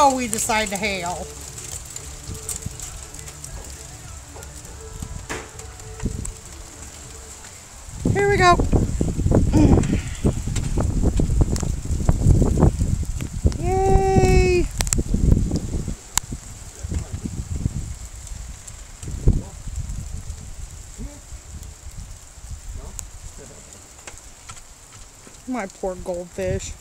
now we decide to hail. Here we go. Yay! My poor goldfish.